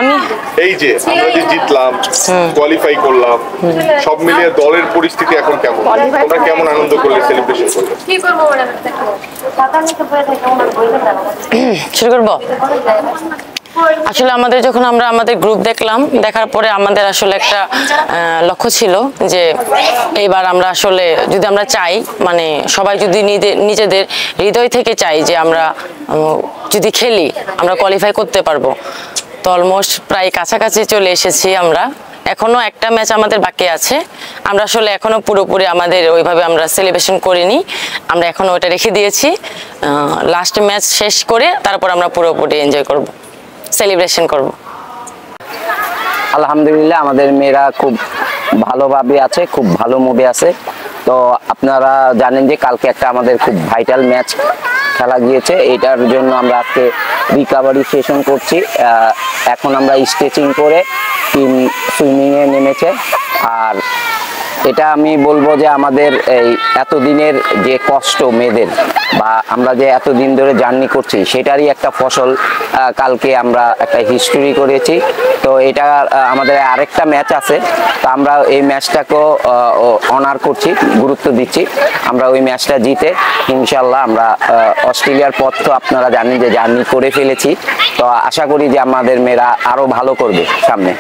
আমি এই যে আমরা যে জিতলাম, কোয়ালিফাই করলাম, সব মিলিয়ে দলের পরিস্থিতি এখন কেমন? তোমরা কেমন আনন্দ করলে, সেলিব্রেশন করলে? শুরু করবো। আসলে আমাদের যখন আমরা আমাদের গ্রুপ দেখলাম, দেখার পরে আমাদের আসলে একটা লক্ষ্য ছিল যে এইবার আমরা আসলে যদি আমরা চাই, মানে সবাই যদি নিজেদের হৃদয় থেকে চাই যে আমরা যদি খেলি আমরা কোয়ালিফাই করতে পারবো। তো অলমোস্ট প্রায় কাছাকাছি চলে এসেছি আমরা। এখনো একটা ম্যাচ আমাদের বাকি আছে। আমরা আসলে এখনো পুরোপুরি আমাদের ওইভাবে আমরা সেলিব্রেশন করিনি, আমরা এখনো ওটা রেখে দিয়েছি। লাস্ট ম্যাচ শেষ করে তারপর আমরা পুরোপুরি এনজয় করব, সেলিব্রেশন করব। আলহামদুলিল্লাহ আমাদের মেয়েরা খুব ভালোভাবে আছে, খুব ভালো মুডে আছে। তো আপনারা জানেন যে কালকে একটা আমাদের খুব ভাইটাল ম্যাচ খেলা গিয়েছে, এটার জন্য আমরা আজকে রিকাভারি সেশন করছি। এখন আমরা স্ট্রেচিং করে টিম সুইমিংয়ে নেমেছে। আর এটা আমি বলবো যে আমাদের এই এতদিনের যে কষ্ট মেয়েদের, বা আমরা যে এতদিন ধরে জার্নি করছি, সেটারই একটা ফসল। কালকে আমরা একটা হিস্টোরি করেছি। তো এটা আমাদের আরেকটা ম্যাচ আছে, তো আমরা এই ম্যাচটাকেও অনার করছি, গুরুত্ব দিচ্ছি। আমরা ওই ম্যাচটা জিতে ইনশাল্লাহ আমরা অস্ট্রেলিয়ার পথ তো আপনারা জানেন যে জার্নি করে ফেলেছি। তো আশা করি যে আমাদের মেয়েরা আরো ভালো করবে সামনে।